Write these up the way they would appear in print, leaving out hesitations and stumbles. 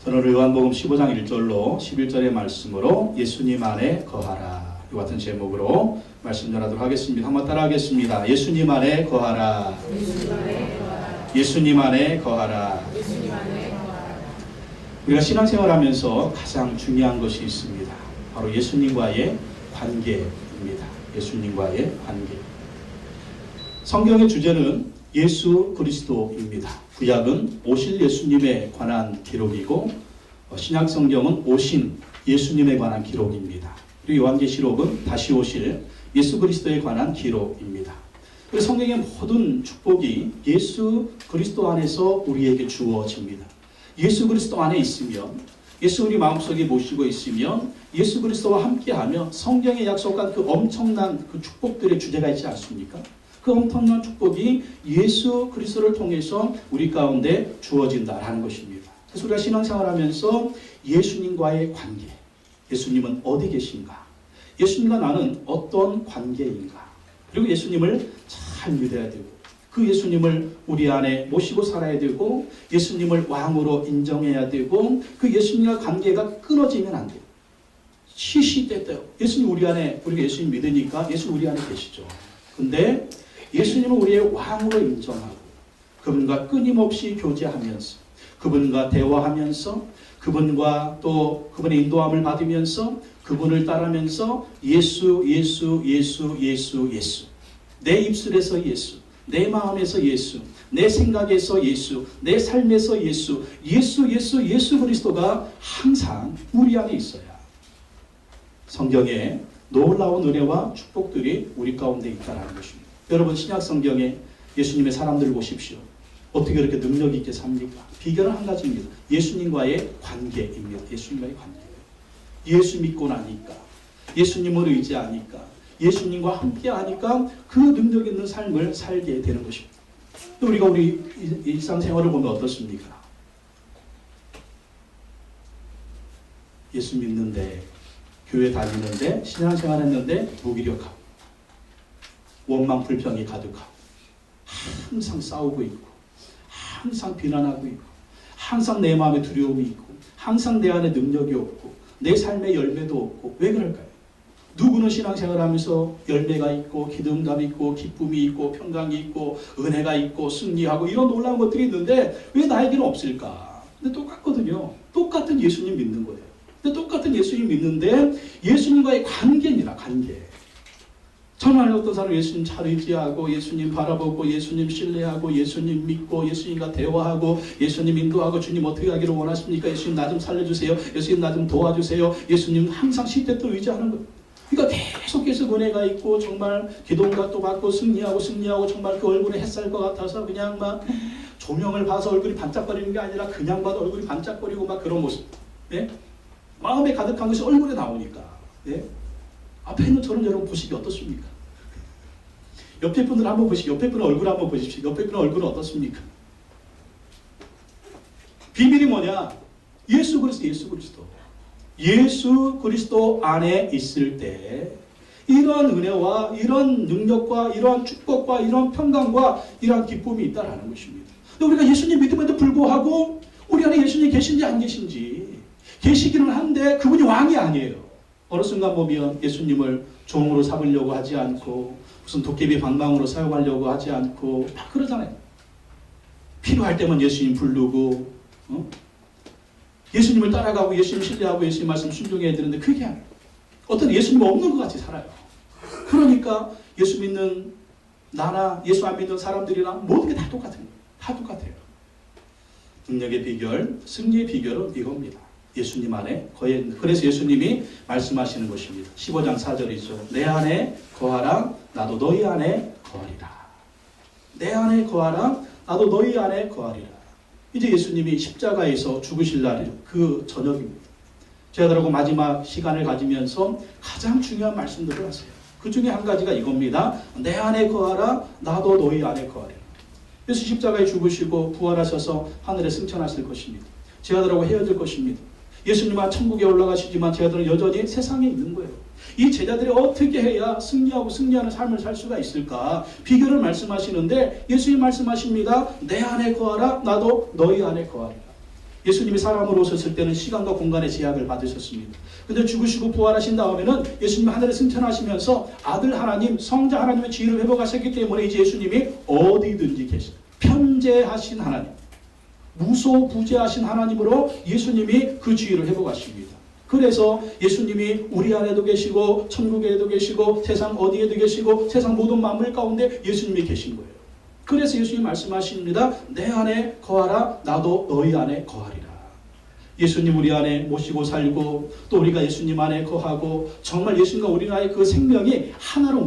오늘 요한복음 15장 1절로 11절의 말씀으로 예수님 안에 거하라, 이 같은 제목으로 말씀 전하도록 하겠습니다. 한번 따라하겠습니다. 예수님 안에 거하라. 예수님 안에 거하라. 우리가 신앙생활하면서 가장 중요한 것이 있습니다. 바로 예수님과의 관계입니다. 예수님과의 관계. 성경의 주제는 예수 그리스도입니다. 구약은 오실 예수님에 관한 기록이고 신약 성경은 오신 예수님에 관한 기록입니다. 그리고 요한계시록은 다시 오실 예수 그리스도에 관한 기록입니다. 그래서 성경의 모든 축복이 예수 그리스도 안에서 우리에게 주어집니다. 예수 그리스도 안에 있으면, 예수 우리 마음속에 모시고 있으면, 예수 그리스도와 함께하며 성경에 약속한 그 엄청난 그 축복들의 주제가 있지 않습니까? 그 엄청난 축복이 예수 그리스도를 통해서 우리 가운데 주어진다라는 것입니다. 그래서 우리가 신앙생활하면서 예수님과의 관계, 예수님은 어디 계신가? 예수님과 나는 어떤 관계인가? 그리고 예수님을 잘 믿어야 되고 그 예수님을 우리 안에 모시고 살아야 되고 예수님을 왕으로 인정해야 되고 그 예수님과 관계가 끊어지면 안 돼요. 시시때때요. 예수님 우리 안에, 우리가 예수님 믿으니까 예수 우리 안에 계시죠. 근데 예수님을 우리의 왕으로 인정하고 그분과 끊임없이 교제하면서 그분과 대화하면서 그분과 또 그분의 인도함을 받으면서 그분을 따르면서 예수 내 입술에서 예수, 내 마음에서 예수, 내 생각에서 예수, 내 삶에서 예수 그리스도가 항상 우리 안에 있어야 성경에 놀라운 은혜와 축복들이 우리 가운데 있다는 것입니다. 여러분 신약 성경에 예수님의 사람들을 보십시오. 어떻게 그렇게 능력 있게 삽니까? 비결은 한 가지입니다. 예수님과의 관계입니다. 예수님과의 관계. 예수 믿고 나니까, 예수님을 의지하니까, 예수님과 함께하니까 그 능력 있는 삶을 살게 되는 것입니다. 또 우리가 우리 일상생활을 보면 어떻습니까? 예수 믿는데, 교회 다니는데, 신앙생활 했는데 무기력하고 원망 불평이 가득하고 항상 싸우고 있고 항상 비난하고 있고 항상 내 마음에 두려움이 있고 항상 내 안에 능력이 없고 내 삶에 열매도 없고 왜 그럴까요? 누구는 신앙생활 하면서 열매가 있고 기쁨감이 있고 기쁨이 있고 평강이 있고 은혜가 있고 승리하고 이런 놀라운 것들이 있는데 왜 나에게는 없을까? 근데 똑같거든요. 똑같은 예수님 믿는 거예요. 근데 똑같은 예수님 믿는데 예수님과의 관계입니다. 관계. 정말 어떤 사람은 예수님 잘 의지하고 예수님 바라보고 예수님 신뢰하고 예수님 믿고 예수님과 대화하고 예수님 인도하고 주님 어떻게 하기를 원하십니까? 예수님 나 좀 살려주세요. 예수님 나 좀 도와주세요. 예수님 항상 시대도 의지하는 거예요. 그러니까 계속해서 은혜가 있고 정말 기도응답도 받고 승리하고 정말 그 얼굴에 햇살것 같아서 그냥 막 조명을 봐서 얼굴이 반짝거리는 게 아니라 그냥 봐도 얼굴이 반짝거리고 막 그런 모습. 네? 마음에 가득한 것이 얼굴에 나오니까. 네? 앞에 있는 저는 여러분 보시기 어떻습니까? 옆에 분들 한번 보시고 옆에 분의 얼굴 한번 보십시오. 옆에 분의 얼굴은 어떻습니까? 비밀이 뭐냐? 예수 그리스도. 예수 그리스도 안에 있을 때 이러한 은혜와 이런 능력과 이러한 축복과 이러한 평강과 이러한 기쁨이 있다라는 것입니다. 근데 우리가 예수님 믿음에도 불구하고 우리 안에 예수님이 계신지 안 계신지 계시기는 한데 그분이 왕이 아니에요. 어느 순간 보면 예수님을 종으로 삼으려고 하지 않고 무슨 도깨비 방망으로 사용하려고 하지 않고 막 그러잖아요. 필요할 때만 예수님 부르고 예수님을 따라가고 예수님 신뢰하고 예수님 말씀 순종해야 되는데 그게 아니에요. 어떤 예수님 없는 것 같이 살아요. 그러니까 예수 믿는 나나 예수 안 믿는 사람들이랑 모든 게 다 똑같은 거예요. 다 똑같아요. 능력의 비결, 승리의 비결은 이겁니다. 예수님 안에 거의. 그래서 예수님이 말씀하시는 것입니다. 15장 4절이죠. 내 안에 거하라 나도 너희 안에 거하리라. 내 안에 거하라 나도 너희 안에 거하리라. 이제 예수님이 십자가에서 죽으실 날이 그 저녁입니다. 제자들하고 마지막 시간을 가지면서 가장 중요한 말씀들을 하세요. 그 중에 한 가지가 이겁니다. 내 안에 거하라 나도 너희 안에 거하리라. 예수 십자가에 죽으시고 부활하셔서 하늘에 승천하실 것입니다. 제자들하고 헤어질 것입니다. 예수님은 천국에 올라가시지만 제자들은 여전히 세상에 있는 거예요. 이 제자들이 어떻게 해야 승리하고 승리하는 삶을 살 수가 있을까? 비결을 말씀하시는데 예수님 말씀하십니다. 내 안에 거하라 나도 너희 안에 거하리라. 예수님이 사람으로 오셨을 때는 시간과 공간의 제약을 받으셨습니다. 근데 죽으시고 부활하신 다음에는 예수님이 하늘에 승천하시면서 아들 하나님, 성자 하나님의 지위를 회복하셨기 때문에 이제 예수님이 어디든지 계신 편재하신 하나님, 무소부재하신 하나님으로 예수님이 그 지위를 회복하십니다. 그래서 예수님이 우리 안에도 계시고 천국에도 계시고 세상 어디에도 계시고 세상 모든 만물 가운데 예수님이 계신 거예요. 그래서 예수님이 말씀하십니다. 내 안에 거하라, 나도 너희 안에 거하리라. 예수님 우리 안에 모시고 살고 또 우리가 예수님 안에 거하고 정말 예수님과 우리나라의 그 생명이 하나로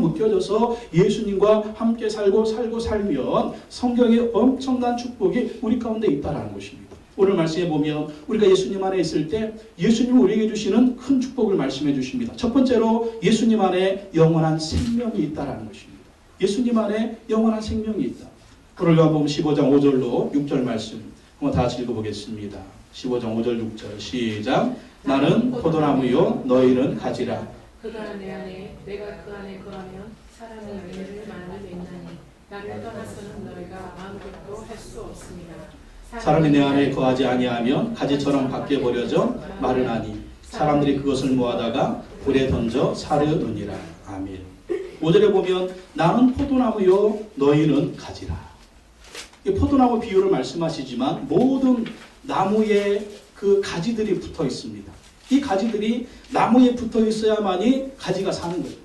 묶여져서 예수님과 함께 살고 살면 성경의 엄청난 축복이 우리 가운데 있다라는 것입니다. 오늘 말씀에 보면 우리가 예수님 안에 있을 때 예수님이 우리에게 주시는 큰 축복을 말씀해 주십니다. 첫 번째로 예수님 안에 영원한 생명이 있다라는 것입니다. 예수님 안에 영원한 생명이 있다. 오늘 요한복음 15장 5절로 6절 말씀 한번 다 같이 읽어보겠습니다. 15장 5절 6절 시작. 나는 포도나무요 너희는 가지라. 그가 내 안에 내가 그 안에 거하면 사람이 열매를 많이 맺나니 나를 떠나서는 너희가 아무것도 할 수 없습니다. 사람이 내 안에 거하지 아니하면 가지처럼 밖에 버려져 마르나니 사람들이 그것을 모아다가 불에 던져 사르느니라. 아멘. 5절에 보면 나는 포도나무요 너희는 가지라. 이 포도나무 비유를 말씀하시지만 모든 나무에 그 가지들이 붙어 있습니다. 이 가지들이 나무에 붙어 있어야만이 가지가 사는 거예요.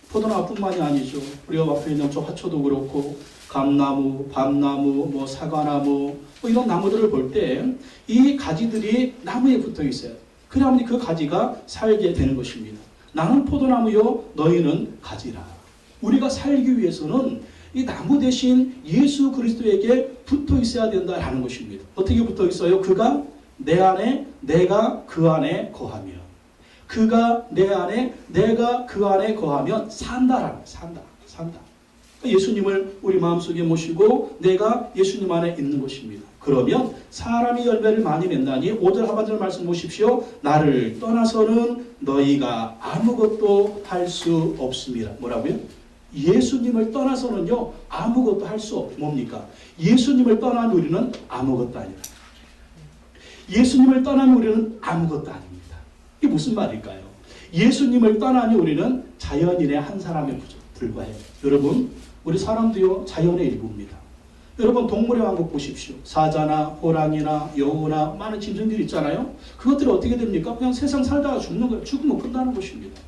포도나무뿐만이 아니죠. 우리가 앞에 있는 저 화초도 그렇고 감나무, 밤나무, 사과나무 이런 나무들을 볼 때 이 가지들이 나무에 붙어 있어요. 그러면 그 가지가 살게 되는 것입니다. 나는 포도나무요 너희는 가지라. 우리가 살기 위해서는 이 나무 대신 예수 그리스도에게 붙어 있어야 된다라는 것입니다. 어떻게 붙어 있어요? 그가 내 안에 내가 그 안에 거하며 그가 내 안에 내가 그 안에 거하면 산다. 예수님을 우리 마음속에 모시고 내가 예수님 안에 있는 것입니다. 그러면 사람이 열매를 많이 맺나니 5절 하반절 말씀 보십시오. 나를 떠나서는 너희가 아무것도 할 수 없습니다. 뭐라고요? 예수님을 떠나서는요 아무것도 할 수 없. 뭡니까? 예수님을 떠난 우리는 아무것도 아니다. 예수님을 떠난 우리는 아무것도 아닙니다. 이게 무슨 말일까요? 예수님을 떠나니 우리는 자연인의 한 사람에 불과해요. 여러분, 우리 사람도요 자연의 일부입니다. 여러분, 동물의 왕국 보십시오. 사자나 호랑이나 여우나 많은 짐승들이 있잖아요. 그것들이 어떻게 됩니까? 그냥 세상 살다가 죽는 거예요. 죽으면 끝나는 것입니다.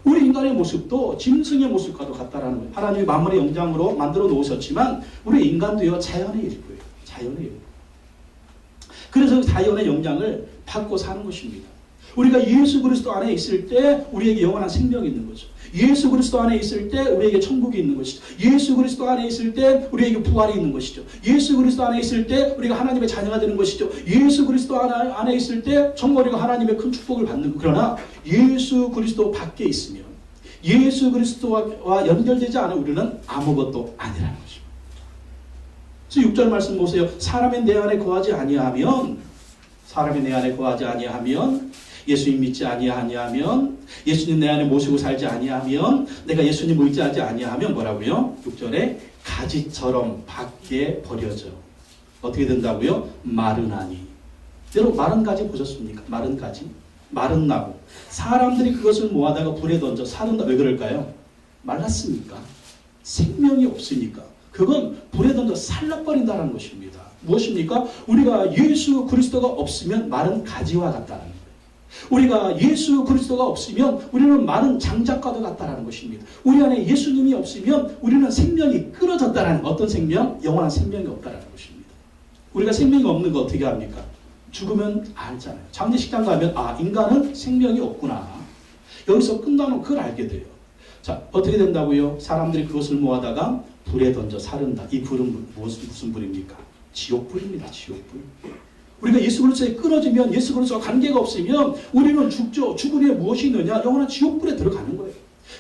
우리 인간의 모습도 짐승의 모습과도 같다라는 거예요. 하나님이 만물의 영장으로 만들어 놓으셨지만 우리 인간도요 자연의 일부예요. 자연의 일부. 그래서 자연의 영향을 받고 사는 것입니다. 우리가 예수 그리스도 안에 있을 때 우리에게 영원한 생명이 있는 거죠. 예수 그리스도 안에 있을 때 우리에게 천국이 있는 것이죠. 예수 그리스도 안에 있을 때 우리에게 부활이 있는 것이죠. 예수 그리스도 안에 있을 때 우리가 하나님의 자녀가 되는 것이죠. 예수 그리스도 안에 있을 때 정말 우리가 하나님의 큰 축복을 받는 것. 그러나 예수 그리스도 밖에 있으면 예수 그리스도와 연결되지 않은 우리는 아무것도 아니라는 것입니다. 그래서 6절 말씀 보세요. 사람이 내 안에 거하지 아니하면 예수님 믿지 아니하면 예수님 내 안에 모시고 살지 아니하면 내가 예수님 의지하지 아니하면 뭐라고요? 6절에 가지처럼 밖에 버려져 어떻게 된다고요? 마르나니. 여러분 마른 가지 보셨습니까? 마른 가지? 마른 나무. 사람들이 그것을 모아다가 불에 던져 사른다. 왜 그럴까요? 말랐으니까. 생명이 없으니까. 그건 불에 던져 살라버린다는 것입니다. 무엇입니까? 우리가 예수 그리스도가 없으면 마른 가지와 같다는 거예요. 우리가 예수 그리스도가 없으면 우리는 마른 장작과도 같다는 것입니다. 우리 안에 예수님이 없으면 우리는 생명이 끊어졌다는 어떤 생명? 영원한 생명이 없다는 것입니다. 우리가 생명이 없는 거 어떻게 합니까? 죽으면 알잖아요. 장례식장 가면 인간은 생명이 없구나. 여기서 끝나면 그걸 알게 돼요. 자, 어떻게 된다고요? 사람들이 그것을 모아다가 불에 던져 사른다. 이 불은 무슨 불입니까? 지옥불입니다. 지옥불. 우리가 예수 그리스도에 끊어지면 예수 그리스도와 관계가 없으면 우리는 죽죠. 죽은 후에 무엇이 있느냐? 영원한 지옥불에 들어가는 거예요.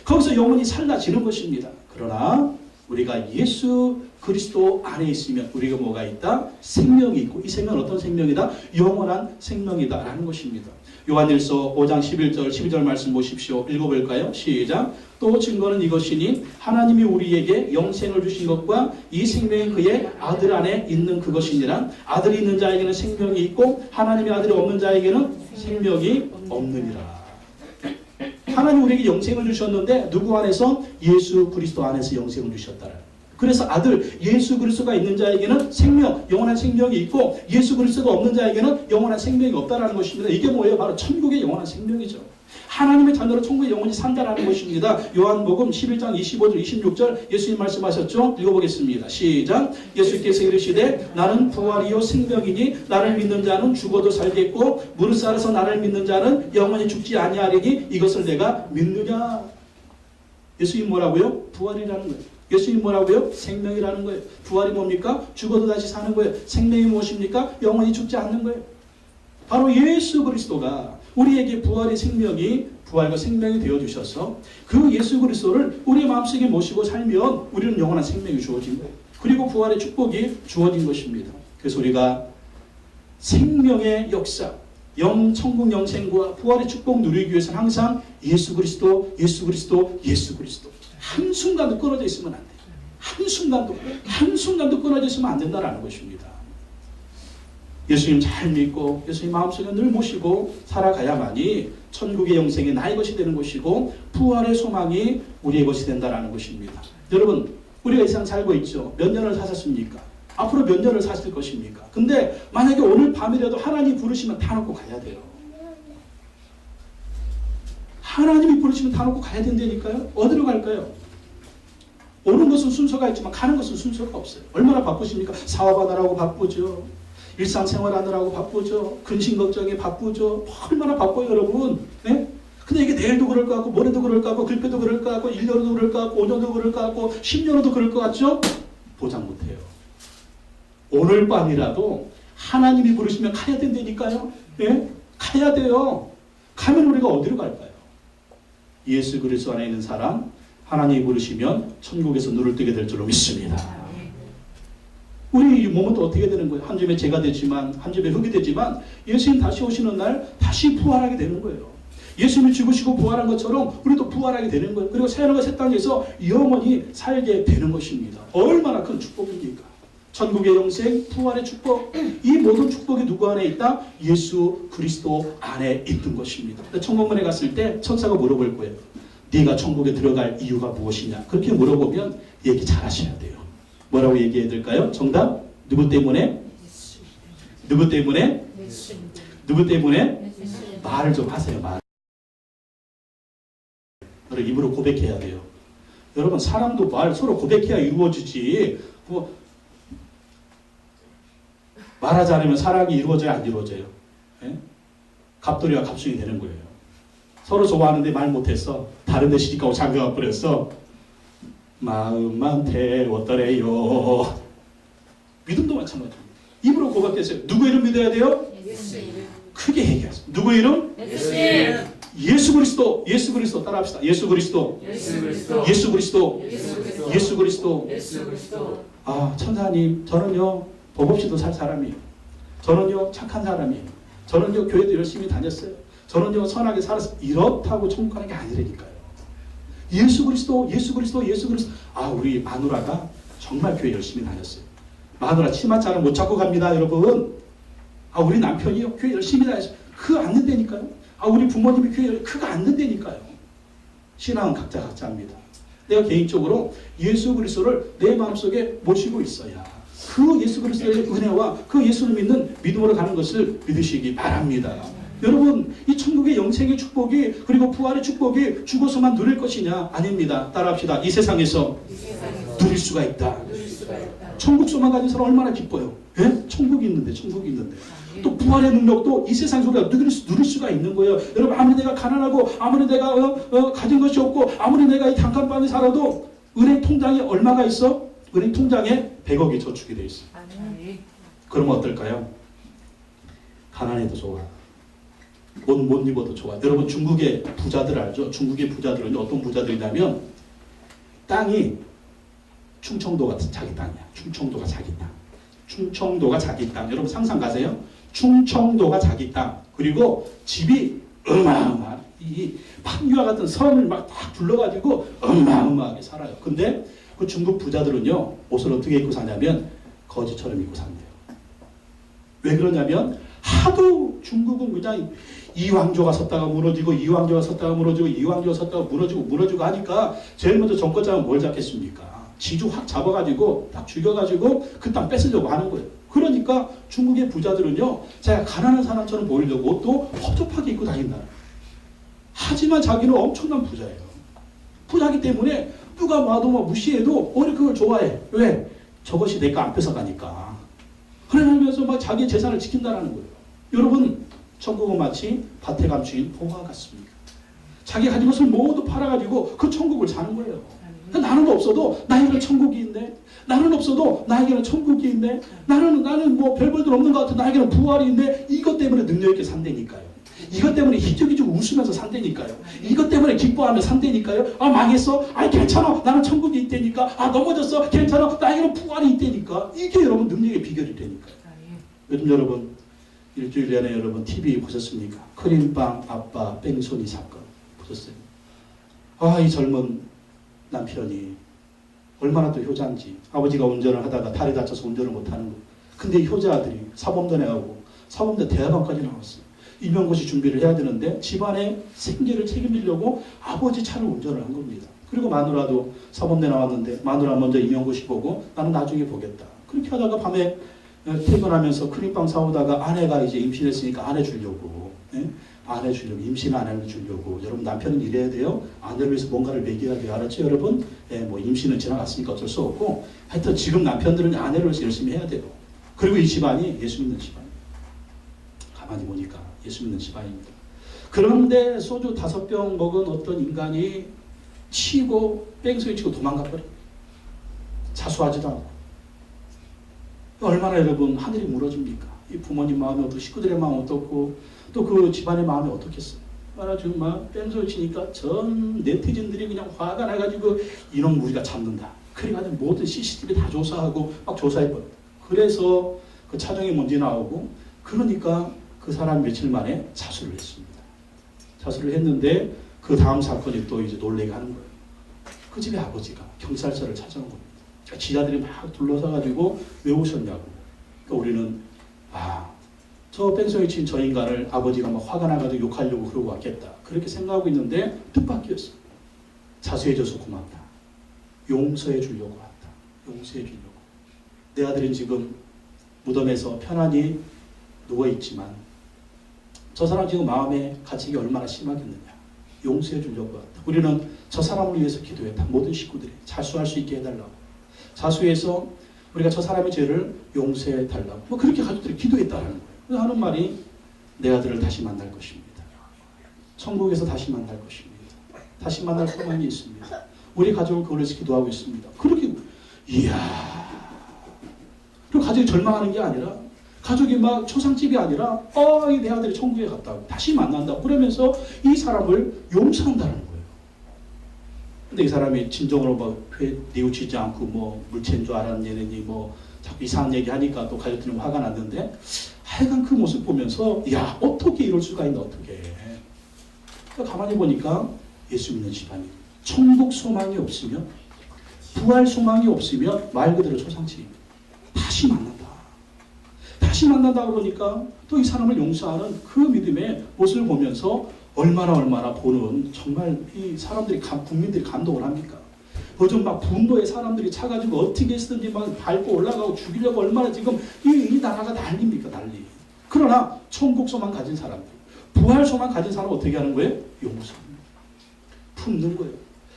거기서 영원히 살라지는 것입니다. 그러나 우리가 예수 그리스도 안에 있으면 우리가 뭐가 있다? 생명이 있고 이 생명은 어떤 생명이다? 영원한 생명이다 라는 것입니다. 요한일서 5장 11절 12절 말씀 보십시오. 읽어볼까요? 시작. 또 증거는 이것이니 하나님이 우리에게 영생을 주신 것과 이 생명이 그의 아들 안에 있는 그것이니라. 아들이 있는 자에게는 생명이 있고 하나님의 아들이 없는 자에게는 생명이 없느니라. 하나님 우리에게 영생을 주셨는데 누구 안에서? 예수 그리스도 안에서 영생을 주셨다라. 그래서 아들 예수 그리스도가 있는 자에게는 생명, 영원한 생명이 있고 예수 그리스도가 없는 자에게는 영원한 생명이 없다라는 것입니다. 이게 뭐예요? 바로 천국의 영원한 생명이죠. 하나님의 자녀로 천국에 영원히 산다라는 것입니다. 요한복음 11장 25절 26절 예수님 말씀하셨죠? 읽어보겠습니다. 시작. 예수께서 이르시되 나는 부활이요 생명이니 나를 믿는 자는 죽어도 살겠고 무릇 살아서 나를 믿는 자는 영원히 죽지 아니하리니 이것을 내가 믿느냐. 예수님 뭐라고요? 부활이라는 거예요. 예수님 뭐라고요? 생명이라는 거예요. 부활이 뭡니까? 죽어도 다시 사는 거예요. 생명이 무엇입니까? 영원히 죽지 않는 거예요. 바로 예수 그리스도가 우리에게 부활의 생명이 부활과 생명이 되어주셔서 그 예수 그리스도를 우리의 마음속에 모시고 살면 우리는 영원한 생명이 주어진 거예요. 그리고 부활의 축복이 주어진 것입니다. 그래서 우리가 생명의 역사, 천국 영생과 부활의 축복 누리기 위해서는 항상 예수 그리스도, 예수 그리스도, 예수 그리스도 한순간도 끊어져 있으면 안 돼요. 한순간도 끊어져 있으면 안 된다는 것입니다. 예수님 잘 믿고 예수님 마음속에 늘 모시고 살아가야만이 천국의 영생이 나의 것이 되는 것이고 부활의 소망이 우리의 것이 된다는 것입니다. 여러분 우리가 이 세상 살고 있죠. 몇 년을 사셨습니까? 앞으로 몇 년을 사실 것입니까? 근데 만약에 오늘 밤이라도 하나님 부르시면 다 놓고 가야 돼요. 하나님이 부르시면 다 놓고 가야 된다니까요. 어디로 갈까요? 오는 것은 순서가 있지만 가는 것은 순서가 없어요. 얼마나 바쁘십니까? 사업하느라고 바쁘죠. 일상생활하느라고 바쁘죠. 근심 걱정에 바쁘죠. 얼마나 바빠요 여러분. 네? 근데 이게 내일도 그럴 것 같고 모레도 그럴 것 같고 글빼도 그럴 것 같고 1년도 그럴 것 같고 5년도 그럴 것 같고 10년도 그럴 것 같죠? 보장 못해요. 오늘 밤이라도 하나님이 부르시면 가야 된다니까요. 네? 가야 돼요. 가면 우리가 어디로 갈까요? 예수 그리스도 안에 있는 사람 하나님이 부르시면 천국에서 눈을 뜨게 될 줄로 믿습니다. 우리 몸은 또 어떻게 되는 거예요? 한 줌에 재가 되지만 한 줌에 흙이 되지만 예수님 다시 오시는 날 다시 부활하게 되는 거예요. 예수님이 죽으시고 부활한 것처럼 우리도 부활하게 되는 거예요. 그리고 새하늘과 새 땅에서 영원히 살게 되는 것입니다. 얼마나 큰 축복입니까? 천국의 영생, 부활의 축복, 이 모든 축복이 누구 안에 있다? 예수 그리스도 안에 있는 것입니다. 천국문에 갔을 때 천사가 물어볼 거예요. 네가 천국에 들어갈 이유가 무엇이냐? 그렇게 물어보면 얘기 잘 하셔야 돼요. 뭐라고 얘기해야 될까요? 정답? 누구 때문에? 누구 때문에? 누구 때문에? 말을 좀 하세요. 말. 여러분 입으로 고백해야 돼요. 여러분 사람도 말 서로 고백해야 이루어지지. 뭐 말하지 않으면 사랑이 이루어져요? 안 이루어져요? 예? 갑돌이와 갑순이 되는 거예요. 서로 좋아하는데 말 못했어. 다른 데 시집가고 장가가 버렸어. 마음만 태웠더래요. 믿음도 마찬가지입니다. 입으로 고백했어요. 누구 이름 믿어야 돼요? 예수 이름. 크게 얘기하세요. 누구 이름? 예수 이름. 예수 그리스도. 예수 그리스도 따라합시다. 예수 그리스도. 예수 그리스도. 예수 그리스도. 예수 그리스도. 예수 그리스도. 예수 그리스도. 아 천사님 저는요 법 없이도 살 사람이에요. 저는요 착한 사람이에요. 저는요 교회도 열심히 다녔어요. 저는요 선하게 살아서 이렇다고 천국 가는 게 아니라니까요. 예수 그리스도, 예수 그리스도, 예수 그리스도. 아 우리 마누라가 정말 교회 열심히 다녔어요. 마누라 치마자를 못 찾고 갑니다 여러분. 아 우리 남편이요 교회 열심히 다녔어요. 그거 안 된다니까요. 아 우리 부모님이 교회 그거 안 된다니까요. 신앙은 각자 각자입니다. 내가 개인적으로 예수 그리스도를 내 마음속에 모시고 있어야 그 예수 그리스도의 은혜와 그 예수를 믿는 믿음으로 가는 것을 믿으시기 바랍니다. 여러분 이 천국의 영생의 축복이 그리고 부활의 축복이 죽어서만 누릴 것이냐? 아닙니다. 따라합시다. 이 세상에서 누릴 수가 있다. 천국 소망 가진 사람 얼마나 기뻐요. 예? 천국이 있는데 또 부활의 능력도 이 세상에서 우리가 누릴 수가 있는 거예요. 여러분 아무리 내가 가난하고 아무리 내가 가진 것이 없고 아무리 내가 이 단칸방에 살아도 은행 통장에 얼마가 있어? 은행 통장에 100억이 저축이 돼 있어. 그러면 어떨까요? 가난해도 좋아. 옷 못 입어도 좋아. 여러분 중국의 부자들 알죠? 중국의 부자들은 어떤 부자들이냐면 땅이 충청도가 자기 땅이야. 충청도가 자기 땅. 충청도가 자기 땅. 여러분 상상 가세요. 충청도가 자기 땅. 그리고 집이 어마어마한 이 판교와 같은 섬을 막 딱 둘러가지고 어마어마하게 살아요. 근데 그 중국 부자들은요, 옷을 어떻게 입고 사냐면 거지처럼 입고 산대요. 왜 그러냐면 하도 중국은 그냥 이왕조가 섰다가 무너지고 이왕조가 섰다가 무너지고 이왕조가 섰다가 무너지고 하니까 제일 먼저 정권자는 뭘 잡겠습니까? 지주 확 잡아가지고 딱 죽여가지고 그 땅 뺏으려고 하는 거예요. 그러니까 중국의 부자들은요, 제가 가난한 사람처럼 보이려고 옷도 섭섭하게 입고 다닌다. 하지만 자기는 엄청난 부자예요. 부자기 때문에 누가 와도 막 무시해도 오히려 그걸 좋아해. 왜? 저것이 내 거 안 뺏어가니까. 그러면서 막 자기의 재산을 지킨다라는 거예요. 여러분, 천국은 마치 밭에 감추인 포화 같습니다. 자기 가진 것을 모두 팔아가지고 그 천국을 사는 거예요. 나는 없어도 나에게는 천국이 있네. 나는 없어도 나에게는 천국이 있네. 나는 뭐 별볼들 없는 것 같아. 나에게는 부활이 있네. 이것 때문에 능력 있게 산다니까요. 이것 때문에 희죽희죽 웃으면서 산다니까요. 이것 때문에 기뻐하며 산다니까요. 아 망했어? 아 괜찮아. 나는 천국이 있다니까. 아 넘어졌어? 괜찮아. 나에게는 부활이 있다니까. 이게 여러분 능력의 비결이 되니까요. 요즘 여러분 일주일 전에 여러분 TV 보셨습니까? 크림빵 아빠 뺑소니 사건 보셨어요? 아 이 젊은 남편이 얼마나 또 효자인지. 아버지가 운전을 하다가 다리 다쳐서 운전을 못하는 거예요. 근데 효자들이 사범대에 가고 사범대 대학원까지 나왔어요. 임용고시 준비를 해야 되는데 집안의 생계를 책임지려고 아버지 차를 운전을 한 겁니다. 그리고 마누라도 사범대 나왔는데 마누라 먼저 임용고시 보고 나는 나중에 보겠다. 그렇게 하다가 밤에 퇴근하면서 크림빵 사오다가 아내가 이제 임신했으니까 아내 주려고, 아내 주려고, 임신 아내를 주려고. 여러분 남편은 이래야 돼요. 아내를 위해서 뭔가를 먹여야 돼요. 알았죠 여러분? 뭐 임신은 지나갔으니까 어쩔 수 없고 하여튼 지금 남편들은 아내를 위해서 열심히 해야 돼요. 그리고 이 집안이 예수 믿는 집안. 가만히 보니까 예수 믿는 집안입니다. 그런데 소주 5병 먹은 어떤 인간이 치고 뺑소니 치고 도망가 버려요. 자수하지도 않고. 얼마나 여러분 하늘이 무너집니까? 이 부모님 마음이 어떻고 식구들의 마음이 어떻고 또 그 집안의 마음이 어떻겠어요? 말아주면 막 뺑소니 치니까 전 네티즌들이 그냥 화가 나가지고 이놈 우리가 잡는다. 그래가지고 모든 CCTV 다 조사하고 막 조사해버려. 그래서 그 차종이 먼저 나오고 그러니까 그 사람 며칠 만에 자수를 했습니다. 자수를 했는데 그 다음 사건이 또 이제 놀래게 하는 거예요. 그 집의 아버지가 경찰서를 찾아온 겁니다. 그러니까 지자들이 막 둘러서가지고 왜 오셨냐고. 그러니까 우리는 저 뺑소니 친 저 인간을 아버지가 막 화가 나가지고 욕하려고 그러고 왔겠다. 그렇게 생각하고 있는데 뜻밖이었어. 자수해줘서 고맙다. 용서해 주려고 왔다. 용서해 주려고. 내 아들은 지금 무덤에서 편안히 누워있지만 저 사람 지금 마음에 갇히기 얼마나 심하겠느냐. 용서해 주려고 왔다. 우리는 저 사람을 위해서 기도했다. 모든 식구들이 자수할 수 있게 해달라고. 자수해서 우리가 저 사람의 죄를 용서해 달라고. 뭐 그렇게 가족들이 기도했다라는 거예요. 그래서 하는 말이 내 아들을 다시 만날 것입니다. 천국에서 다시 만날 것입니다. 다시 만날 소망이 있습니다. 우리 가족은 그걸 위해서 기도하고 있습니다. 그렇게 이야. 그리고 가족이 절망하는 게 아니라 가족이 막 초상집이 아니라 내 아들이 천국에 갔다고 다시 만난다고 그러면서 이 사람을 용서한다는 거예요. 근데 이 사람이 진정으로 막 뉘우치지 않고 뭐 물체인 줄 알았는 얘네니 뭐 자꾸 이상한 얘기 하니까 또 가족들이 화가 났는데 하여간 그 모습 보면서 야 어떻게 이럴 수가 있나 어떻게. 그러니까 가만히 보니까 예수 믿는 집안이 천국 소망이 없으면 부활 소망이 없으면 말 그대로 초상집입니다. 다시 만난다. 다시 만난다 그러니까 또 이 사람을 용서하는 그 믿음의 모습을 보면서 얼마나 보는 정말 이 사람들이 국민들이 감동을 합니까? 요즘 막 분노의 사람들이 차가지고 어떻게 했든지 막 밟고 올라가고 죽이려고 얼마나 지금 이 나라가 난립니까 난리. 그러나 천국 소망 가진 사람들, 부활 소망 가진 사람은 어떻게 하는 거예요? 용서합니다. 품는 거예요.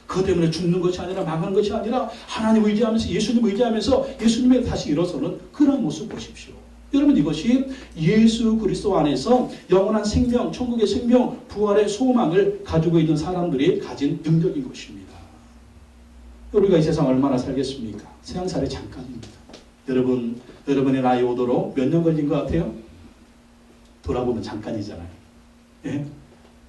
그것 때문에 죽는 것이 아니라 망하는 것이 아니라 하나님 의지하면서 예수님 의지하면서 예수님에 다시 일어서는 그런 모습 보십시오. 여러분 이것이 예수 그리스도 안에서 영원한 생명, 천국의 생명, 부활의 소망을 가지고 있는 사람들이 가진 능력인 것입니다. 우리가 이 세상 얼마나 살겠습니까? 세상살이 잠깐입니다. 여러분의 나이 오도록 몇 년 걸린 것 같아요? 돌아보면 잠깐이잖아요. 예?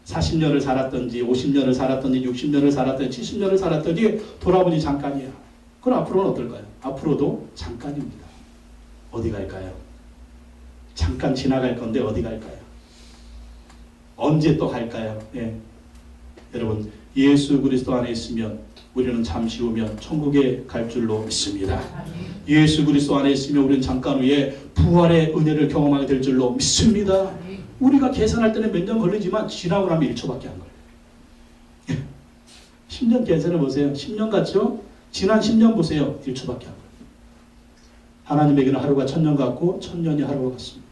40년을 살았든지 50년을 살았든지 60년을 살았든지 70년을 살았든지 돌아보니 잠깐이야. 그럼 앞으로는 어떨까요? 앞으로도 잠깐입니다. 어디 갈까요? 잠깐 지나갈 건데 어디 갈까요? 언제 또 갈까요? 예. 여러분, 예수 그리스도 안에 있으면 우리는 잠시 후면 천국에 갈 줄로 믿습니다. 예수 그리스도 안에 있으면 우리는 잠깐 후에 부활의 은혜를 경험하게 될 줄로 믿습니다. 우리가 계산할 때는 몇 년 걸리지만 지나고 나면 1초밖에 안 걸려요. 10년 계산해 보세요. 10년 같죠? 지난 10년 보세요. 1초밖에 안 걸려요. 하나님에게는 하루가 1000년 같고 1000년이 하루가 같습니다.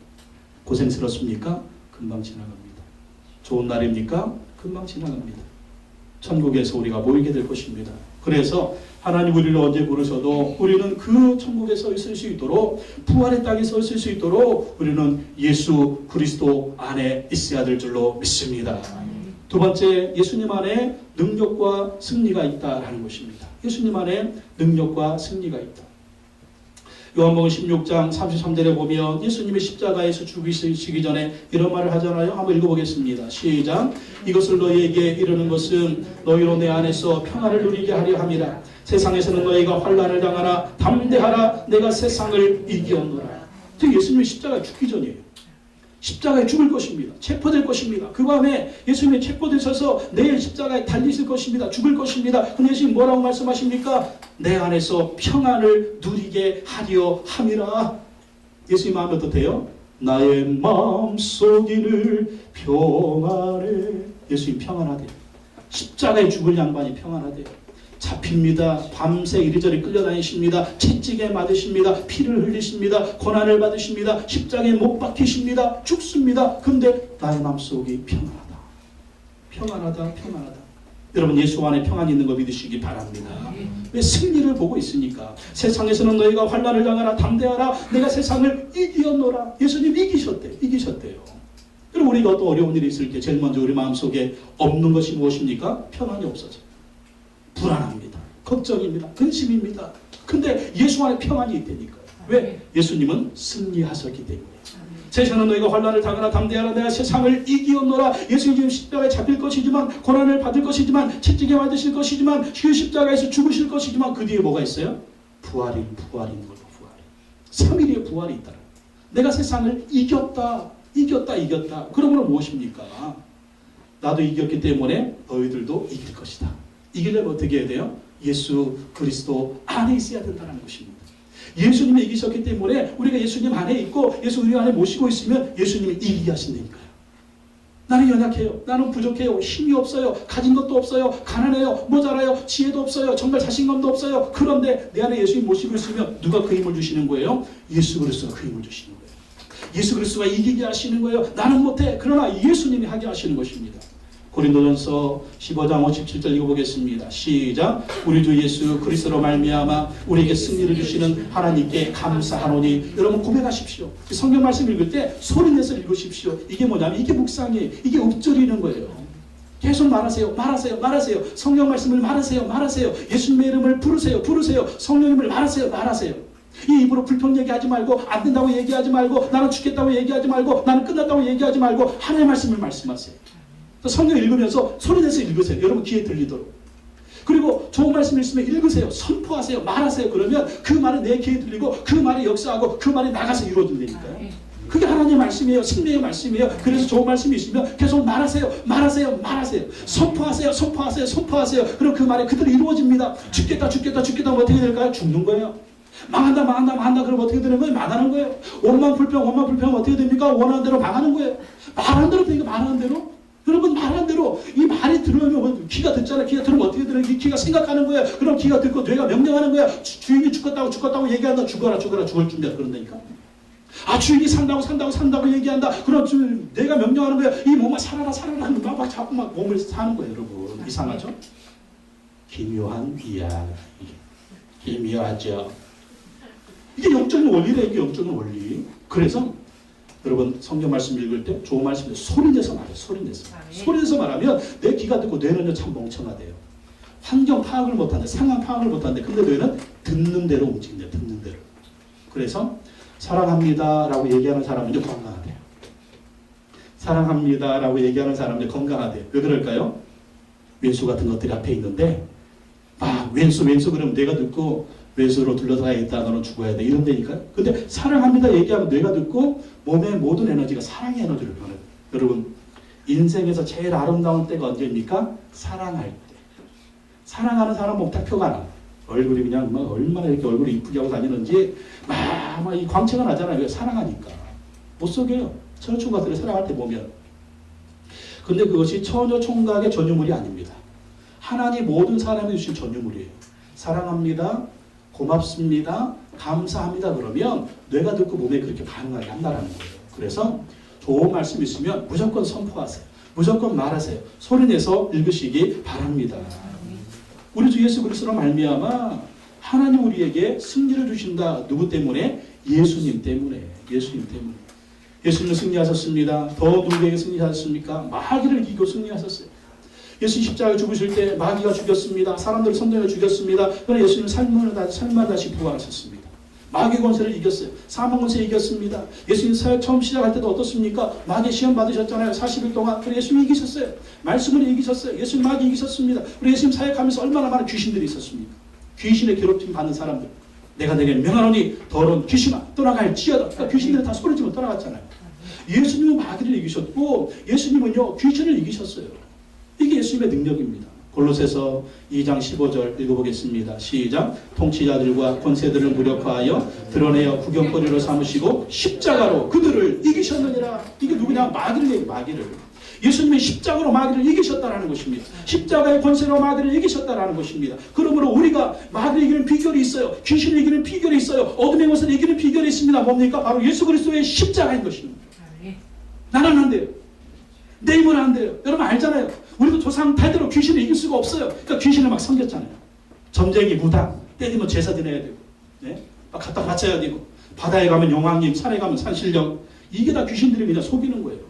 고생스럽습니까? 금방 지나갑니다. 좋은 날입니까? 금방 지나갑니다. 천국에서 우리가 모이게 될 것입니다. 그래서 하나님 우리를 언제 부르셔도 우리는 그 천국에서 있을 수 있도록, 부활의 땅에서 있을 수 있도록 우리는 예수 그리스도 안에 있어야 될 줄로 믿습니다. 두 번째, 예수님 안에 능력과 승리가 있다라는 것입니다. 예수님 안에 능력과 승리가 있다. 요한복음 16장 33절에 보면 예수님이 십자가에서 죽으시기 전에 이런 말을 하잖아요. 한번 읽어보겠습니다. 시작. 이것을 너희에게 이르는 것은 너희로 내 안에서 평안을 누리게 하려 함이라. 세상에서는 너희가 환난을 당하나 담대하라. 내가 세상을 이기었노라. 예수님이 십자가에 죽기 전이에요. 십자가에 죽을 것입니다. 체포될 것입니다. 그 밤에 예수님이 체포되셔서 내일 십자가에 달리실 것입니다. 죽을 것입니다. 근데 예수님 뭐라고 말씀하십니까? 내 안에서 평안을 누리게 하려 함이라. 예수님 마음이 어떻대요? 나의 마음속이를 평안해. 예수님 평안하대요. 십자가에 죽을 양반이 평안하대요. 잡힙니다. 밤새 이리저리 끌려다니십니다. 채찍에 맞으십니다. 피를 흘리십니다. 고난을 받으십니다. 십자가에 못 박히십니다. 죽습니다. 근데 나의 마음속이 평안하다. 평안하다. 평안하다. 여러분, 예수 안에 평안이 있는 거 믿으시기 바랍니다. 왜? 승리를 보고 있으니까. 세상에서는 너희가 환난을 당하라. 담대하라. 내가 세상을 이기었노라. 예수님 이기셨대요. 그럼 우리가 또 어려운 일이 있을 때 제일 먼저 우리 마음속에 없는 것이 무엇입니까? 평안이 없어져. 불안합니다. 걱정입니다. 근심입니다. 근데 예수 안에 평안이 있다니까요. 왜? 예수님은 승리하셨기 때문에. 세상은 너희가 환난을 당하라. 담대하라. 내가 세상을 이기었노라. 예수님 지금 십자가에 잡힐 것이지만, 고난을 받을 것이지만, 채찍에 맞으실 것이지만, 그 십자가에서 죽으실 것이지만, 그 뒤에 뭐가 있어요? 부활이 있는 걸로. 부활이. 3일의 부활이 있다. 내가 세상을 이겼다. 그러므로 무엇입니까? 나도 이겼기 때문에 너희들도 이길 것이다. 이기려면 어떻게 해야 돼요? 예수 그리스도 안에 있어야 된다는 것입니다. 예수님이 이기셨기 때문에 우리가 예수님 안에 있고 예수 우리 안에 모시고 있으면 예수님이 이기게 하신다니까요. 나는 연약해요. 나는 부족해요. 힘이 없어요. 가진 것도 없어요. 가난해요. 모자라요. 지혜도 없어요. 정말 자신감도 없어요. 그런데 내 안에 예수님 모시고 있으면 누가 그 힘을 주시는 거예요? 예수 그리스도가 그 힘을 주시는 거예요. 예수 그리스도가 이기게 하시는 거예요. 나는 못해. 그러나 예수님이 하게 하시는 것입니다. 고린도전서 15장 57절 읽어보겠습니다. 시작. 우리 주 예수 그리스도로 말미암아 우리에게 승리를 주시는 하나님께 감사하노니. 여러분 고백하십시오. 성경 말씀 읽을 때 소리내서 읽으십시오. 이게 뭐냐면 이게 묵상이에요. 이게 읊조리는 거예요. 계속 말하세요. 성경 말씀을 말하세요. 예수님의 이름을 부르세요. 성령님을 말하세요. 이 입으로 불평 얘기하지 말고, 안 된다고 얘기하지 말고, 나는 죽겠다고 얘기하지 말고, 나는 끝났다고 얘기하지 말고, 하나님의 말씀을 말씀하세요. 성경 읽으면서 소리내서 읽으세요. 여러분 귀에 들리도록. 그리고 좋은 말씀 있으면 읽으세요. 선포하세요. 말하세요. 그러면 그 말이 내 귀에 들리고 그 말이 역사하고 그 말이 나가서 이루어진다니까요. 그게 하나님의 말씀이에요. 승리의 말씀이에요. 그래서 좋은 말씀이 있으면 계속 말하세요. 선포하세요. 그럼 그 말이 그대로 이루어집니다. 죽겠다 하면 어떻게 될까요? 죽는 거예요. 망한다 그럼 어떻게 되는 거예요? 망하는 거예요. 원망 불평 어떻게 됩니까? 원하는 대로 망하는 거예요. 말하는 대로 되니까 말하는 대로. 여러분 말한 대로 이 말이 들으면 귀가 듣잖아요. 귀가 들으면 어떻게 들어요? 귀가 생각하는 거예요. 그럼 귀가 듣고 뇌가 명령하는 거예요. 주인이 죽었다고 얘기한다. 죽을 준비하라 그런다니까. 주인이 산다고 얘기한다. 그럼 내가 명령하는 거예요. 이 몸아 살아라 하는 막 자꾸 막 몸을 사는 거예요. 여러분 이상하죠? 기묘한 이야기. 기묘하죠. 이게 영적인 원리래. 이게 영적인 원리. 그래서 여러분 성경 말씀 읽을 때 좋은 말씀인데 소리내서 말해요. 소리내서 말하면 내 귀가 듣고 뇌는요 참 멍청하대요. 환경 파악을 못하는데, 상황 파악을 못하는데, 근데 뇌는 듣는 대로 움직인대요. 듣는 대로. 그래서 사랑합니다 라고 얘기하는 사람은요 건강하대요. 사랑합니다 라고 얘기하는 사람은요 건강하대요. 왜 그럴까요? 왼수 같은 것들이 앞에 있는데 막 왼수 그러면 내가 듣고 외수로 둘러싸여있다. 너는 죽어야 돼. 이런 데니까. 근데 사랑합니다 얘기하면 뇌가 듣고 몸의 모든 에너지가 사랑의 에너지로 변해요. 여러분, 인생에서 제일 아름다운 때가 언제입니까? 사랑할 때. 사랑하는 사람 목탁표가 나. 얼굴이 그냥 막 얼마나 이렇게 얼굴이 이쁘게 하고 다니는지 막 이 광채가 나잖아요. 왜? 사랑하니까. 못 속여요. 처녀총각들을 사랑할 때 보면. 근데 그것이 처녀 총각의 전유물이 아닙니다. 하나님 모든 사람이 주신 전유물이에요. 사랑합니다. 고맙습니다. 감사합니다. 그러면 뇌가 듣고 몸에 그렇게 반응하게 한다는 거예요. 그래서 좋은 말씀 있으면 무조건 선포하세요. 무조건 말하세요. 소리내서 읽으시기 바랍니다. 우리 주 예수 그리스도로 말미암아 하나님 우리에게 승리를 주신다. 누구 때문에? 예수님 때문에. 예수님 때문에. 예수님은 승리하셨습니다. 더 누구에게 승리하셨습니까? 마귀를 이기고 승리하셨어요. 예수 십자가에 죽으실 때 마귀가 죽였습니다. 사람들을 선동해 죽였습니다. 그러나 예수님은 삶을 다시 부활하셨습니다. 마귀 권세를 이겼어요. 사망 권세 이겼습니다. 예수님 사역 처음 시작할 때도 어떻습니까? 마귀 시험 받으셨잖아요. 40일 동안. 그래 예수님 이기셨어요. 말씀을 이기셨어요. 예수님 마귀 이기셨습니다. 우리 예수님 사역하면서 얼마나 많은 귀신들이 있었습니까? 귀신의 괴롭힘 받는 사람들. 내가 내게 명하노니 더러운 귀신아 떠나갈지어다. 그러니까 귀신들이 다 소리 지르고 떠나갔잖아요. 예수님은 마귀를 이기셨고 예수님은요 귀신을 이기셨어요. 이게 예수님의 능력입니다. 골로새서 2장 15절 읽어보겠습니다. 시작. 통치자들과 권세들을 무력화하여 드러내어 구경거리로 삼으시고 십자가로 그들을 이기셨느니라. 이게 누구냐? 마귀를 얘기해요. 마귀를. 예수님이 십자가로 마귀를 이기셨다라는 것입니다. 십자가의 권세로 마귀를 이기셨다라는 것입니다. 그러므로 우리가 마귀를 이기는 비결이 있어요. 귀신을 이기는 비결이 있어요. 어둠의 것을 이기는 비결이 있습니다. 뭡니까? 바로 예수 그리스도의 십자가인 것입니다. 나는 안 돼요. 내 힘은 안 돼요. 여러분 알잖아요. 우리도 조상 대대로 귀신을 이길 수가 없어요. 그러니까 귀신을 막 섬겼잖아요. 점쟁이, 무당, 때리면 제사 드려야 되고, 네? 막 갖다 바쳐야 되고, 바다에 가면 용왕님, 산에 가면 산신령. 이게 다 귀신들이 그냥 속이는 거예요.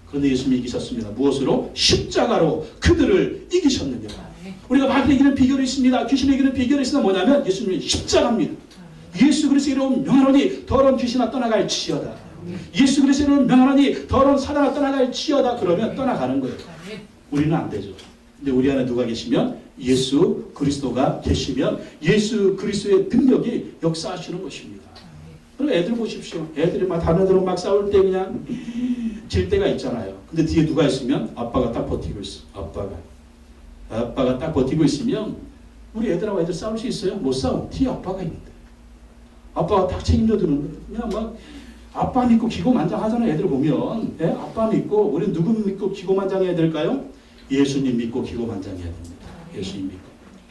그런데 예수님이 이기셨습니다. 무엇으로? 십자가로 그들을 이기셨느니라. 우리가 마귀를 이기는 비결이 있습니다. 귀신을 이기는 비결이 있으면 뭐냐면 예수님이 십자가입니다. 예수 그리스도로 명하노니 더러운 귀신아 떠나갈지어다. 예수 그리스도로 명하노니 더러운 사단아 떠나갈지어다. 그러면 떠나가는 거예요. 우리는 안 되죠. 근데 우리 안에 누가 계시면 예수 그리스도가 계시면 예수 그리스도의 능력이 역사하시는 것입니다. 그럼 애들 보십시오. 애들이 막 다른 애들하고 막 싸울 때 그냥 질 때가 있잖아요. 근데 뒤에 누가 있으면 아빠가 딱 버티고 있어. 아빠가 딱 버티고 있으면 우리 애들하고 애들 싸울 수 있어요? 못 싸워. 뒤에 아빠가 있는데. 아빠가 딱 책임져 주는데 그냥 막 아빠 믿고 기고만장하잖아요. 애들 보면. 예? 아빠 믿고 우리는 누구 믿고 기고만장해야 될까요? 예수님 믿고 기고만장해야 됩니다. 예수님 믿고.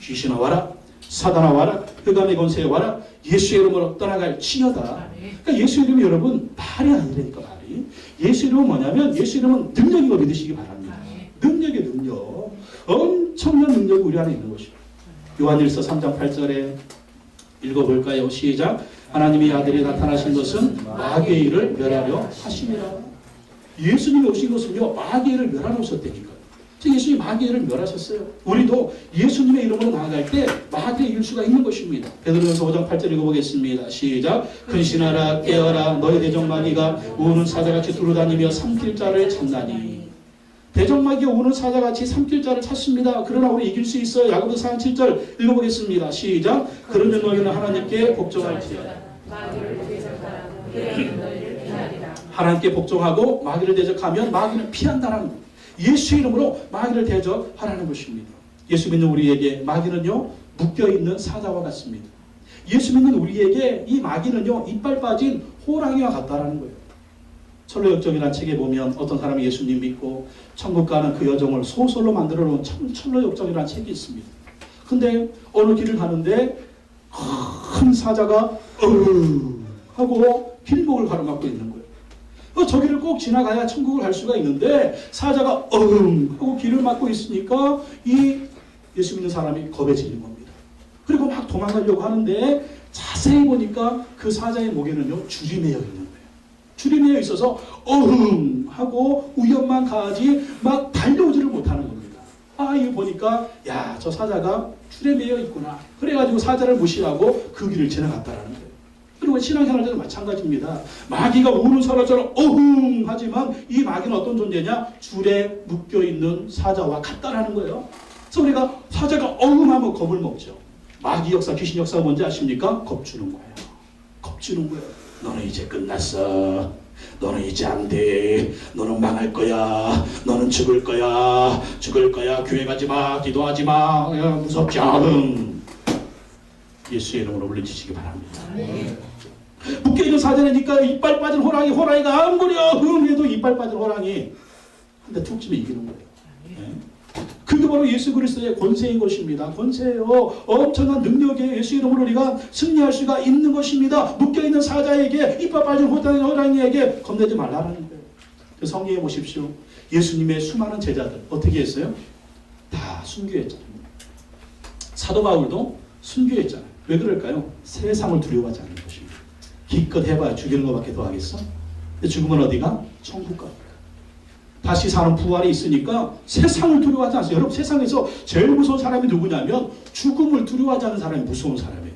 귀신아 와라. 사단아 와라. 흑암의 권세에 와라. 예수의 이름으로 떠나갈지어다. 그러니까 예수 이름이 여러분 말이 아니라니까 말이. 예수 이름은 뭐냐면 예수 이름은 능력이고 믿으시기 바랍니다. 능력의 능력. 엄청난 능력이 우리 안에 있는 것입니다. 요한일서 3장 8절에 읽어볼까요? 시작. 하나님의 아들이 나타나신 것은 마귀의 일을 멸하려 하심이라. 예수님이 오신 것은요 마귀의 일을 멸하러 오셨다니까요. 예수님이 마귀의 일을 멸하셨어요. 우리도 예수님의 이름으로 나아갈 때 마귀의 이길 수가 있는 것입니다. 베드로전서 5장 8절 읽어보겠습니다. 시작. 근신하라 깨어라 너희 대적마귀가 우는 사자같이 두루다니며 삼킬 자를 찾나니. 대적마귀가 우는 사자같이 삼킬 자를 찾습니다. 그러나 우리 이길 수 있어요. 야고보서 4장 7절 읽어보겠습니다. 시작. 그러면 너희는 하나님께 복종할지어다. 하나님께 복종하고 마귀를 대적하면 마귀는 피한다는 거예요. 예수 이름으로 마귀를 대적하라는 것입니다. 예수 믿는 우리에게 마귀는요 묶여있는 사자와 같습니다. 예수 믿는 우리에게 이 마귀는요 이빨 빠진 호랑이와 같다라는 거예요. 철로역정이라는 책에 보면 어떤 사람이 예수님 믿고 천국 가는 그 여정을 소설로 만들어 놓은 철로역정이라는 책이 있습니다. 근데 어느 길을 가는데 큰 사자가 하고 길목을 가로막고 있는 거예요. 저기를 꼭 지나가야 천국을 갈 수가 있는데 사자가 하고 길을 막고 있으니까 이 예수 믿는 사람이 겁에 질린 겁니다. 그리고 막 도망가려고 하는데 자세히 보니까 그 사자의 목에는요 줄이 매여 있는 거예요. 줄이 매여 있어서 하고 우연만 가지 막 달려오지를 못하는 겁니다. 이거 보니까 야, 저 사자가 줄에 매여 있구나. 그래가지고 사자를 무시하고 그 길을 지나갔다라는 거예요. 그리고 신앙생활에도 마찬가지입니다. 마귀가 우는 사자처럼 하지만 이 마귀는 어떤 존재냐? 줄에 묶여있는 사자와 같다라는 거예요. 그래서 우리가 사자가 하면 겁을 먹죠. 마귀 역사, 귀신 역사가 뭔지 아십니까? 겁주는 거예요. 겁주는 거예요. 너는 이제 끝났어. 너는 이제 안 돼. 너는 망할 거야. 너는 죽을 거야. 죽을 거야. 교회 가지 마. 기도하지 마. 야, 무섭지 않음. 예수의 이름으로 물리치시기 바랍니다. 묶여있는 사자니까 이빨 빠진 호랑이가 아무리 해도 이빨 빠진 호랑이. 근데 툭 치면 이기는 거예요. 그게 바로 예수 그리스도의 권세인 것입니다. 권세예요. 엄청난 능력에 예수 이름으로 우리가 승리할 수가 있는 것입니다. 묶여있는 사자에게 이빨 빠진 호랑이에게 겁내지 말라는 거예요. 성경에 보십시오. 예수님의 수많은 제자들 어떻게 했어요? 다 순교했잖아요. 사도 바울도 순교했잖아요. 왜 그럴까요? 세상을 두려워하지 않는 것입니다. 기껏 해봐야 죽이는 것밖에 더 하겠어? 근데 죽으면 어디가? 천국 가. 다시 사는 부활이 있으니까 세상을 두려워하지 않아요. 여러분 세상에서 제일 무서운 사람이 누구냐면 죽음을 두려워하지 않는 사람이 무서운 사람이에요.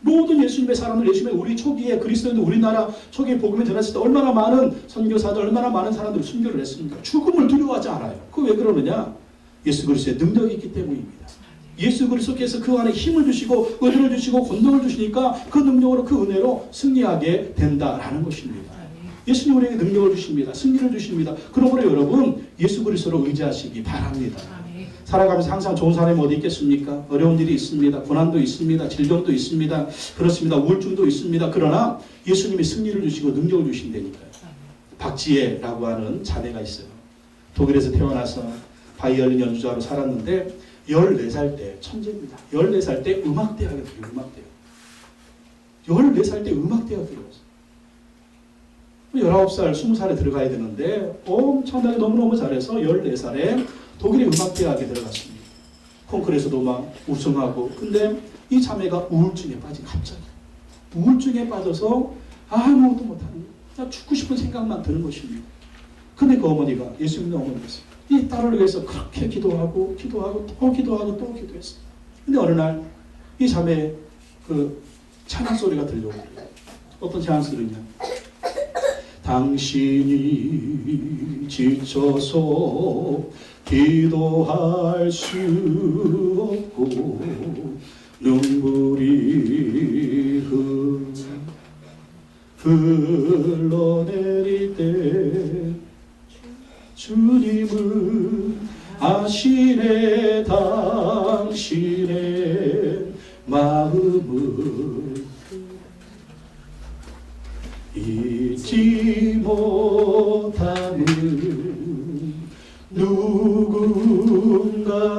모든 예수님의 사람들, 예수님의 우리 초기에 그리스도인들 우리나라 초기에 복음이 전했을 때 얼마나 많은 선교사들, 얼마나 많은 사람들이 순교를 했습니까? 죽음을 두려워하지 않아요. 그거 왜 그러느냐? 예수 그리스도의 능력이 있기 때문입니다. 예수 그리스도께서 그 안에 힘을 주시고 은혜를 주시고 권능을 주시니까 그 능력으로 그 은혜로 승리하게 된다라는 것입니다. 예수님 우리에게 능력을 주십니다. 승리를 주십니다. 그러므로 여러분 예수 그리스도로 의지하시기 바랍니다. 살아가면서 항상 좋은 사람이 어디 있겠습니까? 어려운 일이 있습니다. 고난도 있습니다. 질병도 있습니다. 그렇습니다. 우울증도 있습니다. 그러나 예수님이 승리를 주시고 능력을 주신다니까요. 박지혜라고 하는 자매가 있어요. 독일에서 태어나서 바이올린 연주자로 살았는데 14살 때 천재입니다. 14살 때 음악대학에 들어요. 음악대학. 14살 때 음악대학에 들어갔어요. 19살, 20살에 들어가야 되는데 엄청나게 너무너무 잘해서 14살에 독일의 음악대학에 들어갔습니다. 콩쿠르에서도 막 우승하고. 근데 이 자매가 우울증에 빠진 갑자기. 우울증에 빠져서 아무것도 못하는 거예요. 죽고 싶은 생각만 드는 것입니다. 근데 그 어머니가 예수 믿는 어머니였어요. 이 딸을 위해서 그렇게 기도하고 또 기도했어요. 근데 어느 날 이 자매의 그 찬양 소리가 들려오고 어떤 찬양 소리냐? 당신이 지쳐서 기도할 수 없고 눈물이 흘러내릴 때 주님은 아시네 당신의 마음을 잊지 못하는 누군가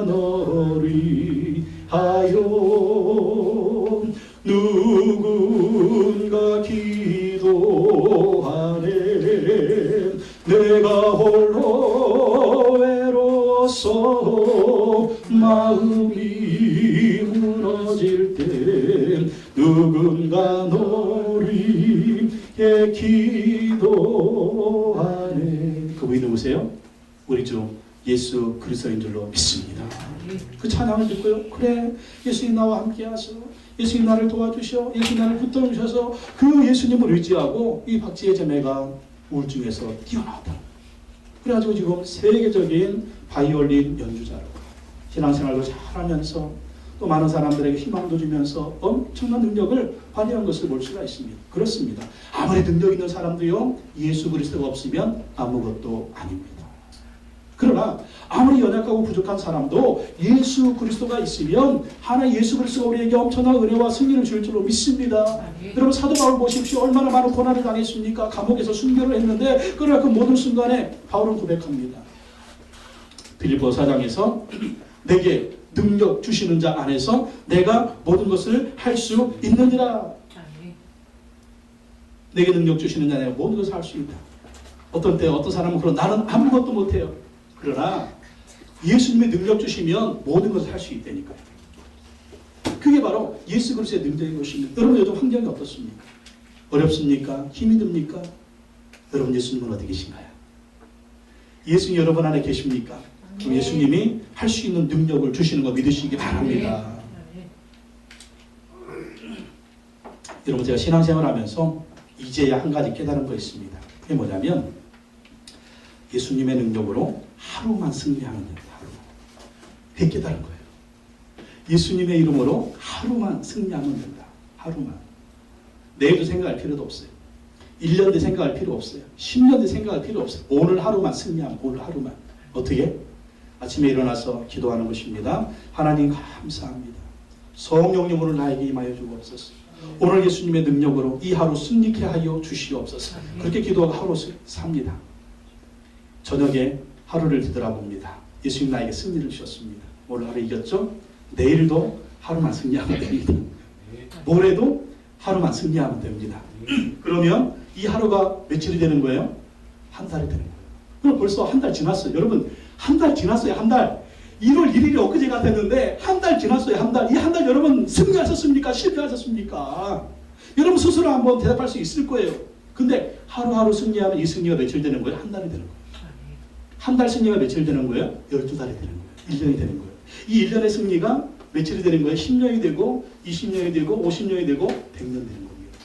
너를 하여 누군가 기도하네 내가 홀로 외로워서 마음이 무너질 때 누군가 너를 기도하네. 그분이 누구세요? 우리 주 예수 그리스도인 줄로 믿습니다. 그 찬양을 듣고요. 그래 예수님 나와 함께 하셔. 예수님 나를 도와주셔. 예수님 나를 붙들어주셔서 그 예수님을 의지하고 이 박지혜 자매가 우울증에서 뛰어나왔다. 그래가지고 지금 세계적인 바이올린 연주자로 신앙생활도 잘하면서 또 많은 사람들에게 희망도 주면서 엄청난 능력을 발휘한 것을 볼 수가 있습니다. 그렇습니다. 아무리 능력 있는 사람도요 예수 그리스도가 없으면 아무것도 아닙니다. 그러나 아무리 연약하고 부족한 사람도 예수 그리스도가 있으면 하나님 예수 그리스도가 우리에게 엄청난 은혜와 승리를 줄 줄로 믿습니다. 여러분 사도 바울 보십시오. 얼마나 많은 고난을 당했습니까? 감옥에서 순교를 했는데 그러나 그 모든 순간에 바울은 고백합니다. 빌립보 4장에서 내게 능력 주시는 자 안에서 내가 모든 것을 할 수 있느니라. 내게 능력 주시는 자 내가 모든 것을 할 수 있다. 어떤 때 어떤 사람은 그런 나는 아무것도 못해요. 그러나 예수님의 능력 주시면 모든 것을 할 수 있다니까요. 그게 바로 예수 그리스도의 능력인 것입니다. 여러분 요즘 환경이 어떻습니까? 어렵습니까? 힘이 듭니까? 여러분 예수님은 어디 계신가요? 예수님 여러분 안에 계십니까? 그 예수님이 할 수 있는 능력을 주시는 거 믿으시기 바랍니다. 여러분 제가 신앙생활하면서 이제야 한 가지 깨달은 거 있습니다. 그게 뭐냐면 예수님의 능력으로 하루만 승리하는 거예요. 하루만. 그게 깨달은 거예요. 예수님의 이름으로 하루만 승리하면 된다. 하루만. 내일도 생각할 필요도 없어요. 1년 뒤 생각할 필요 없어요. 10년 뒤 생각할 필요 없어요. 오늘 하루만 승리하면, 오늘 하루만. 어떻게? 아침에 일어나서 기도하는 것입니다. 하나님 감사합니다. 성령님 오늘 나에게 임하여 주옵소서. 오늘 예수님의 능력으로 이 하루 승리케 하여 주시옵소서. 그렇게 기도하고 하루 삽니다. 저녁에 하루를 뒤돌아봅니다. 예수님 나에게 승리를 주셨습니다. 오늘 하루 이겼죠? 내일도 하루만 승리하면 됩니다. 모레도 하루만 승리하면 됩니다. 그러면 이 하루가 며칠이 되는 거예요? 한 달이 되는 거예요. 그럼 벌써 한 달 지났어요. 여러분, 한 달 지났어요. 한 달. 1월 1일이 엊그제가 됐는데 한 달 지났어요. 한 달. 이 한 달 여러분 승리하셨습니까? 실패하셨습니까? 여러분 스스로 한번 대답할 수 있을 거예요. 근데 하루하루 승리하면 이 승리가 며칠 되는 거예요? 한 달이 되는 거예요. 한 달 승리가 며칠 되는 거예요? 12달이 되는 거예요. 1년이 되는 거예요. 이 1년의 승리가 며칠이 되는 거예요? 10년이 되고 20년이 되고 50년이 되고 100년 되는 겁니다.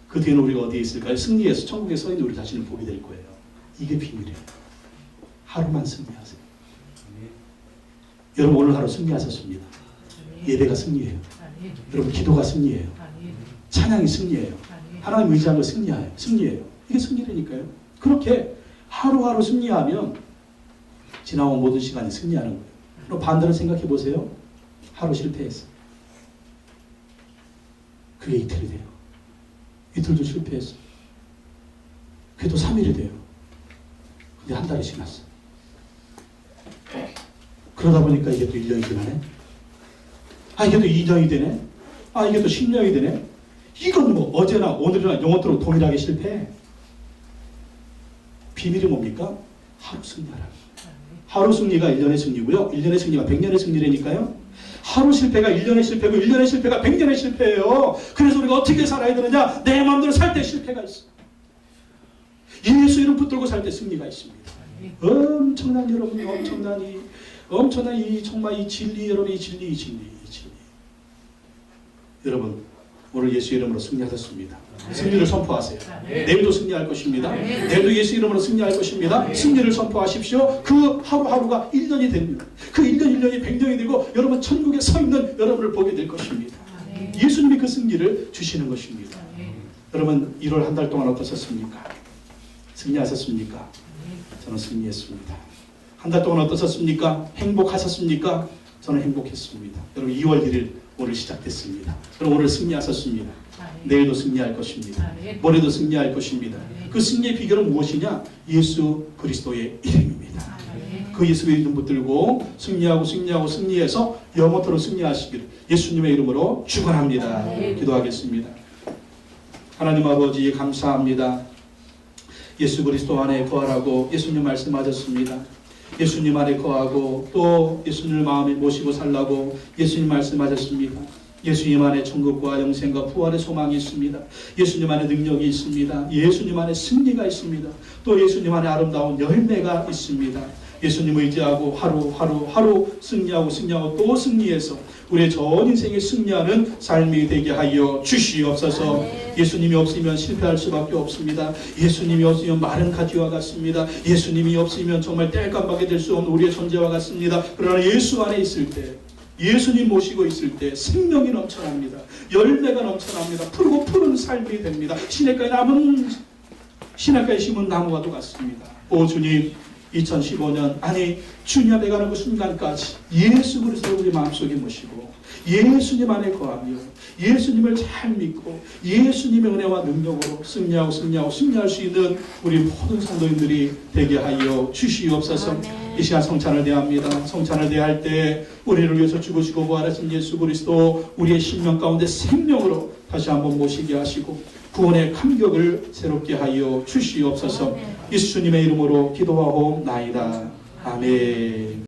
그 뒤에는 우리가 어디에 있을까요? 승리에서 천국에 서 있는 우리 자신을 보게 될 거예요. 이게 비밀이에요. 하루만 승리하세요. 여러분 오늘 하루 승리하셨습니다. 예배가 승리예요. 여러분 기도가 승리예요. 찬양이 승리예요. 하나님 의지한 거 승리예요. 이게 승리라니까요. 그렇게 하루하루 승리하면 지나온 모든 시간이 승리하는 거예요. 그럼 반대로 생각해 보세요. 하루 실패했어. 그게 이틀이 돼요. 이틀도 실패했어. 그게 또 3일이 돼요. 근데 한 달이 지났어. 그러다 보니까 이게 또 1년이 지나네. 아 이게 또 2년이 되네. 아 이게 또 10년이 되네. 이건 뭐 어제나 오늘이나 영원토록 동일하게 실패해. 비밀이 뭡니까? 하루 승리하라. 하루 승리가 1년의 승리고요. 1년의 승리가 100년의 승리라니까요. 하루 실패가 1년의 실패고 1년의 실패가 100년의 실패예요. 그래서 우리가 어떻게 살아야 되느냐? 내 마음대로 살 때 실패가 있어. 예수 이름 붙들고 살 때 승리가 있습니다. 엄청난 여러분, 엄청난 이 정말 이 진리 여러분, 이 진리. 여러분 오늘 예수 이름으로 승리하셨습니다. 승리를 선포하세요. 내일도 승리할 것입니다. 내일도 예수 이름으로 승리할 것입니다. 승리를 선포하십시오. 그 하루하루가 1년이 됩니다. 그 1년이 100년이 되고 여러분 천국에 서 있는 여러분을 보게 될 것입니다. 예수님이 그 승리를 주시는 것입니다. 여러분 1월 한 달 동안 어떠셨습니까? 승리하셨습니까? 저는 승리했습니다. 한 달 동안 어떠셨습니까? 행복하셨습니까? 저는 행복했습니다. 여러분 2월 1일 오늘 시작됐습니다. 그럼 오늘 승리하셨습니다. 내일도 승리할 것입니다. 모레도 승리할 것입니다. 그 승리의 비결은 무엇이냐? 예수 그리스도의 이름입니다. 그 예수의 이름 붙들고 승리해서 영원토록 승리하시기를 예수님의 이름으로 축원합니다. 기도하겠습니다. 하나님 아버지 감사합니다. 예수 그리스도 안에 거하라고 예수님 말씀하셨습니다. 예수님 안에 거하고 또 예수님을 마음에 모시고 살라고 예수님 말씀하셨습니다. 예수님 안에 천국과 영생과 부활의 소망이 있습니다. 예수님 안에 능력이 있습니다. 예수님 안에 승리가 있습니다. 또 예수님 안에 아름다운 열매가 있습니다. 예수님 의지하고 하루 승리하고 또 승리해서 우리의 전 인생에 승리하는 삶이 되게 하여 주시옵소서. 예수님이 없으면 실패할 수밖에 없습니다. 예수님이 없으면 마른 가지와 같습니다. 예수님이 없으면 정말 땔감하게 될 수 없는 우리의 존재와 같습니다. 그러나 예수 안에 있을 때, 예수님 모시고 있을 때 생명이 넘쳐납니다. 열매가 넘쳐납니다. 푸르고 푸른 삶이 됩니다. 시냇가에 심은 나무와도 같습니다. 오 주님, 2015년 주님 앞에 가는 그 순간까지 예수 그리스도를 우리 마음속에 모시고 예수님 안에 거하며 예수님을 잘 믿고 예수님의 은혜와 능력으로 승리할 수 있는 우리 모든 성도님들이 되게 하여 주시옵소서. 이 시간 성찬을 대합니다. 성찬을 대할 때 우리를 위해서 죽으시고 부활하신 예수 그리스도 우리의 심령 가운데 생명으로 다시 한번 모시게 하시고 구원의 감격을 새롭게 하여 주시옵소서. 예수님의 이름으로 기도하옵나이다. 아멘.